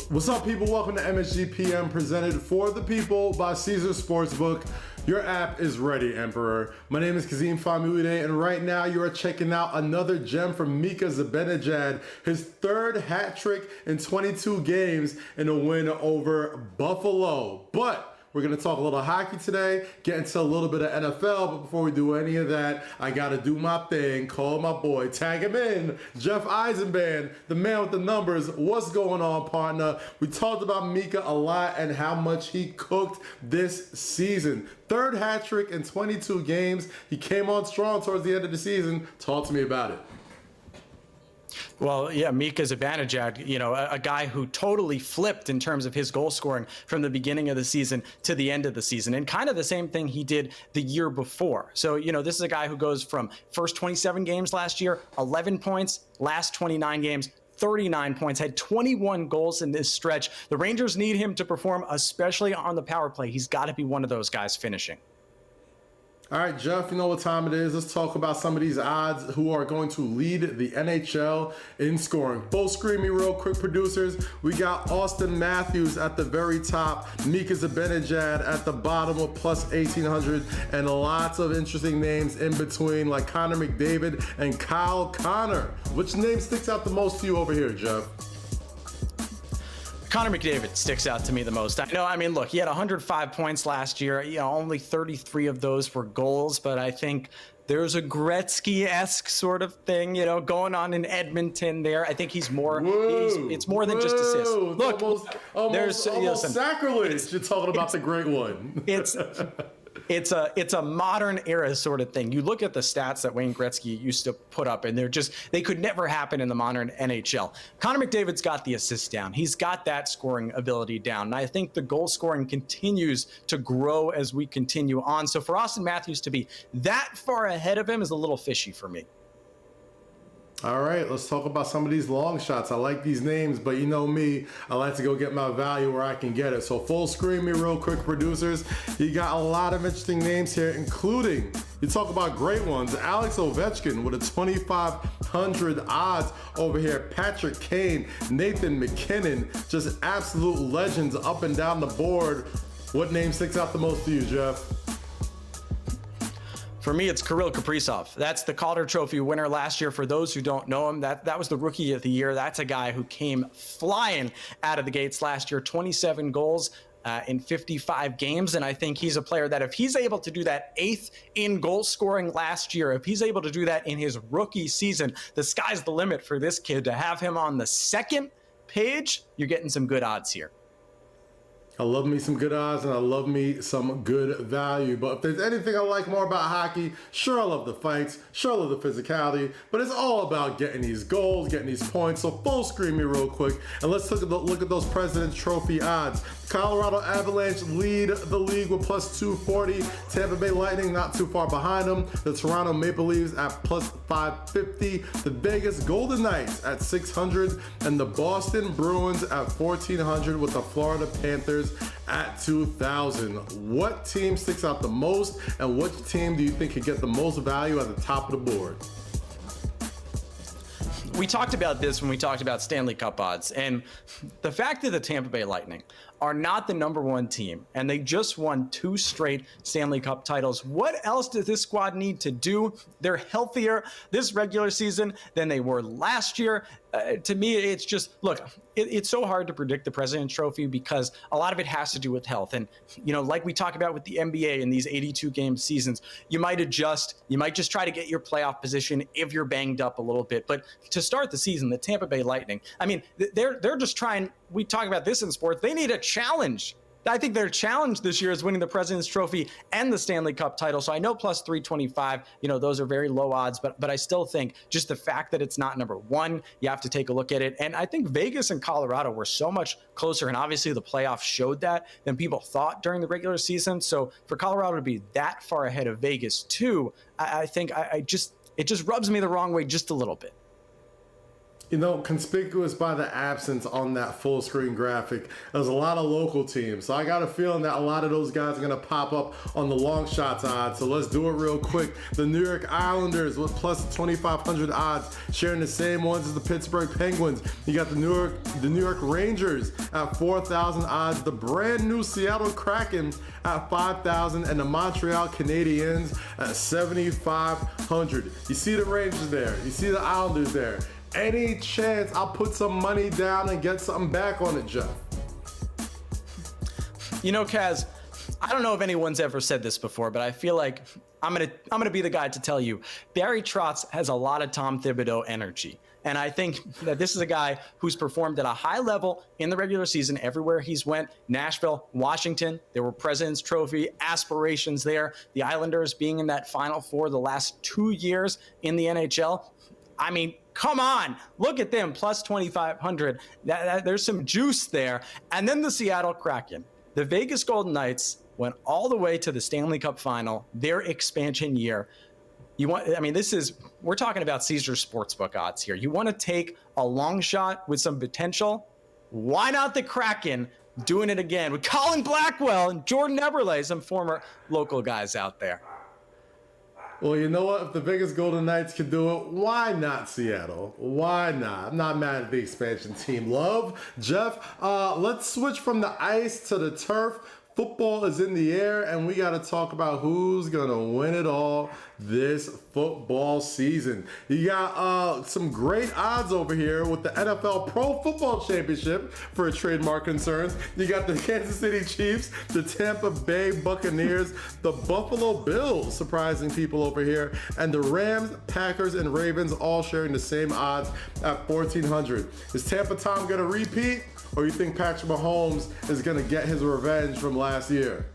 What's up, people? Welcome to MSG PM, presented for the people by Caesar Sportsbook. Your app is ready, Emperor. My name is Kazim Famouide, and right now you are checking out another gem from Mika Zibanejad, his third hat trick in 22 games in a win over Buffalo. But we're going to talk a little hockey today, get into a little bit of NFL, but before we do any of that, I got to do my thing, call my boy, tag him in, Jeff Eisenband, the man with the numbers. What's going on, partner? We talked about Mika a lot and how much he cooked this season. Third hat trick in 22 games. He came on strong towards the end of the season. Talk to me about it. Well, yeah, Mika Zibanejad, a guy who totally flipped in terms of his goal scoring from the beginning of the season to the end of the season, and kind of the same thing he did the year before. So, this is a guy who goes from first 27 games last year, 11 points, last 29 games, 39 points, had 21 goals in this stretch. The Rangers need him to perform, especially on the power play. He's got to be one of those guys finishing. All right, Jeff, you know what time it is. Let's talk about some of these odds who are going to lead the NHL in scoring. Full screen me real quick, producers. We got Austin Matthews at the very top, Mika Zibanejad at the bottom with plus 1,800, and lots of interesting names in between, like Connor McDavid and Kyle Connor. Which name sticks out the most to you over here, Jeff? Connor McDavid sticks out to me the most. Look, he had 105 points last year. Only 33 of those were goals, but I think there's a Gretzky-esque sort of thing, going on in Edmonton there. I think he's more, it's more than just assists. Look, almost sacrilege. You're talking about the great one. It's a modern era sort of thing. You look at the stats that Wayne Gretzky used to put up, and they could never happen in the modern NHL. Connor McDavid's got the assist down. He's got that scoring ability down. And I think the goal scoring continues to grow as we continue on. So for Austin Matthews to be that far ahead of him is a little fishy for me. All right, let's talk about some of these long shots. I like these names, but you know me, I like to go get my value where I can get it. So full screen me real quick, producers. You got a lot of interesting names here, including, you talk about great ones, Alex Ovechkin with a 2,500 odds over here. Patrick Kane, Nathan McKinnon, just absolute legends up and down the board. What name sticks out the most to you, Jeff? For me, it's Kirill Kaprizov. That's the Calder Trophy winner last year. For those who don't know him, that was the Rookie of the Year. That's a guy who came flying out of the gates last year, 27 goals in 55 games. And I think he's a player that if he's able to do that 8th in goal scoring last year, if he's able to do that in his rookie season, the sky's the limit for this kid. To have him on the second page, you're getting some good odds here. I love me some good odds and I love me some good value. But if there's anything I like more about hockey, sure, I love the fights, sure, I love the physicality, but it's all about getting these goals, getting these points. So full screen me real quick, and let's look at those President's Trophy odds. Colorado Avalanche lead the league with plus 240. Tampa Bay Lightning not too far behind them. The Toronto Maple Leafs at plus 550. The Vegas Golden Knights at 600. And the Boston Bruins at 1,400 with the Florida Panthers at 2,000. What team sticks out the most, and which team do you think could get the most value at the top of the board? We talked about this when we talked about Stanley Cup odds, and the fact that the Tampa Bay Lightning are not the #1 team, and they just won 2 straight Stanley Cup titles. What else does this squad need to do? They're healthier this regular season than they were last year. To me, it's just, look, it's so hard to predict the President's Trophy because a lot of it has to do with health. And, like we talk about with the NBA in these 82-game seasons, you might adjust. You might just try to get your playoff position if you're banged up a little bit. But to start the season, the Tampa Bay Lightning, they're just trying, we talk about this in sports, they need a challenge. I think their challenge this year is winning the President's Trophy and the Stanley Cup title. So I know plus 325, those are very low odds, but I still think just the fact that it's not #1, you have to take a look at it. And I think Vegas and Colorado were so much closer, and obviously the playoffs showed that, than people thought during the regular season. So for Colorado to be that far ahead of Vegas too, I think it just rubs me the wrong way just a little bit. Conspicuous by the absence on that full screen graphic, there's a lot of local teams. So I got a feeling that a lot of those guys are going to pop up on the long shots odds. So let's do it real quick. The New York Islanders with plus 2,500 odds, sharing the same ones as the Pittsburgh Penguins. You got the New York Rangers at 4,000 odds, the brand new Seattle Kraken at 5,000, and the Montreal Canadiens at 7,500. You see the Rangers there. You see the Islanders there. Any chance I'll put some money down and get something back on it, Jeff? Kaz, I don't know if anyone's ever said this before, but I feel like I'm gonna be the guy to tell you. Barry Trotz has a lot of Tom Thibodeau energy. And I think that this is a guy who's performed at a high level in the regular season everywhere he's went. Nashville, Washington, there were President's Trophy aspirations there. The Islanders being in that Final Four the last 2 years in the NHL. I mean, come on, look at them, plus 2,500. There's some juice there. And then the Seattle Kraken. The Vegas Golden Knights went all the way to the Stanley Cup final, their expansion year. We're talking about Caesars Sportsbook odds here. You want to take a long shot with some potential? Why not the Kraken doing it again with Colin Blackwell and Jordan Eberle, some former local guys out there? Well, you know what? If the Vegas Golden Knights can do it, why not Seattle? Why not? I'm not mad at the expansion team. Love, Jeff, let's switch from the ice to the turf. Football is in the air, and we got to talk about who's going to win it all this football season. You got some great odds over here with the NFL Pro Football Championship for trademark concerns. You got the Kansas City Chiefs, the Tampa Bay Buccaneers, the Buffalo Bills, surprising people over here, and the Rams, Packers, and Ravens all sharing the same odds at 1,400. Is Tampa Tom going to repeat? Or you think Patrick Mahomes is going to get his revenge from last year?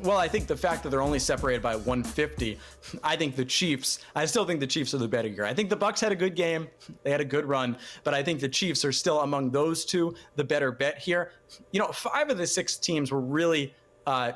Well, I think the fact that they're only separated by 150, I still think the Chiefs are the better year. I think the Bucs had a good game. They had a good run, but I think the Chiefs are still among those two the better bet here. 5 of the 6 teams were really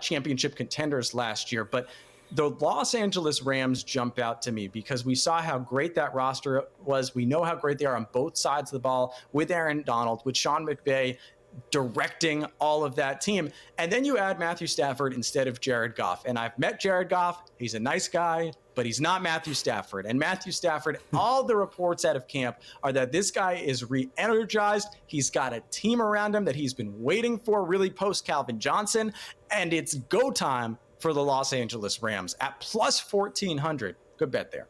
championship contenders last year, but the Los Angeles Rams jump out to me because we saw how great that roster was. We know how great they are on both sides of the ball with Aaron Donald, with Sean McVay directing all of that team. And then you add Matthew Stafford instead of Jared Goff. And I've met Jared Goff. He's a nice guy, but he's not Matthew Stafford. And Matthew Stafford, all the reports out of camp are that this guy is re-energized. He's got a team around him that he's been waiting for, really post Calvin Johnson. And it's go time for the Los Angeles Rams at plus 1,400. Good bet there.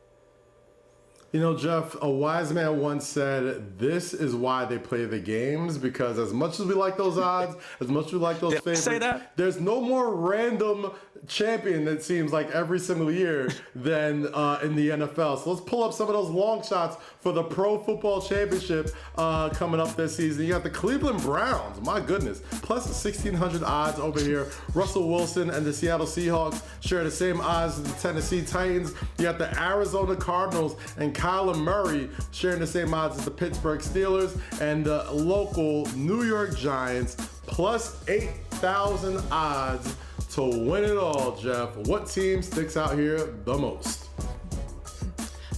Jeff, a wise man once said, this is why they play the games, because as much as we like those odds, as much as we like those favorites, there's no more random champion that seems like every single year than in the NFL. So let's pull up some of those long shots for the Pro Football Championship coming up this season. You got the Cleveland Browns, my goodness, plus 1,600 odds over here. Russell Wilson and the Seattle Seahawks share the same odds as the Tennessee Titans. You got the Arizona Cardinals and Kyler Murray sharing the same odds as the Pittsburgh Steelers, and the local New York Giants plus 8,000 odds to win it all, Jeff. What team sticks out here the most?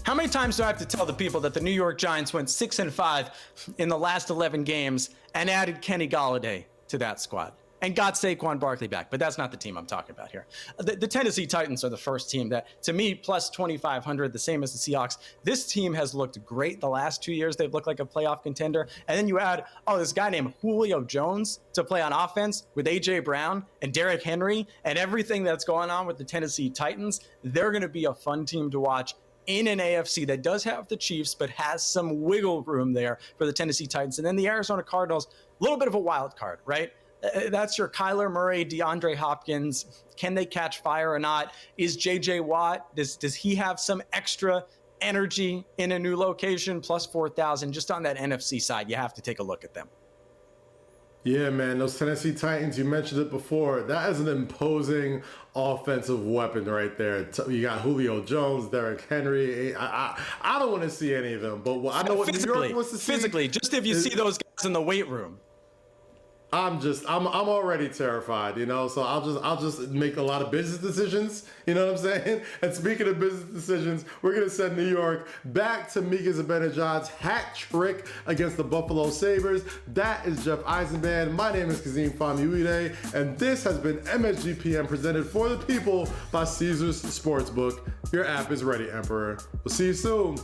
How many times do I have to tell the people that the New York Giants went 6-5 in the last 11 games and added Kenny Golladay to that squad and got Saquon Barkley back? But that's not the team I'm talking about here. The Tennessee Titans are the first team that, to me, plus 2,500, the same as the Seahawks. This team has looked great the last 2 years. They've looked like a playoff contender. And then you add, this guy named Julio Jones to play on offense with A.J. Brown and Derrick Henry and everything that's going on with the Tennessee Titans. They're going to be a fun team to watch in an AFC that does have the Chiefs, but has some wiggle room there for the Tennessee Titans. And then the Arizona Cardinals, a little bit of a wild card, right? That's your Kyler Murray, DeAndre Hopkins. Can they catch fire or not? Is J.J. Watt, does he have some extra energy in a new location? Plus 4,000. Just on that NFC side, you have to take a look at them. Yeah, man, those Tennessee Titans, you mentioned it before. That is an imposing offensive weapon right there. You got Julio Jones, Derrick Henry. I don't want to see any of them, but I know what New York wants to see. Physically, just if you see those guys in the weight room. I'm already terrified, you know, so I'll just make a lot of business decisions, you know what I'm saying? And speaking of business decisions, we're going to send New York back to Mika Zibanejad's hat trick against the Buffalo Sabres. That is Jeff Eisenband. My name is Kazim Famiuide, and this has been MSG PM presented for the people by Caesars Sportsbook. Your app is ready, Emperor. We'll see you soon.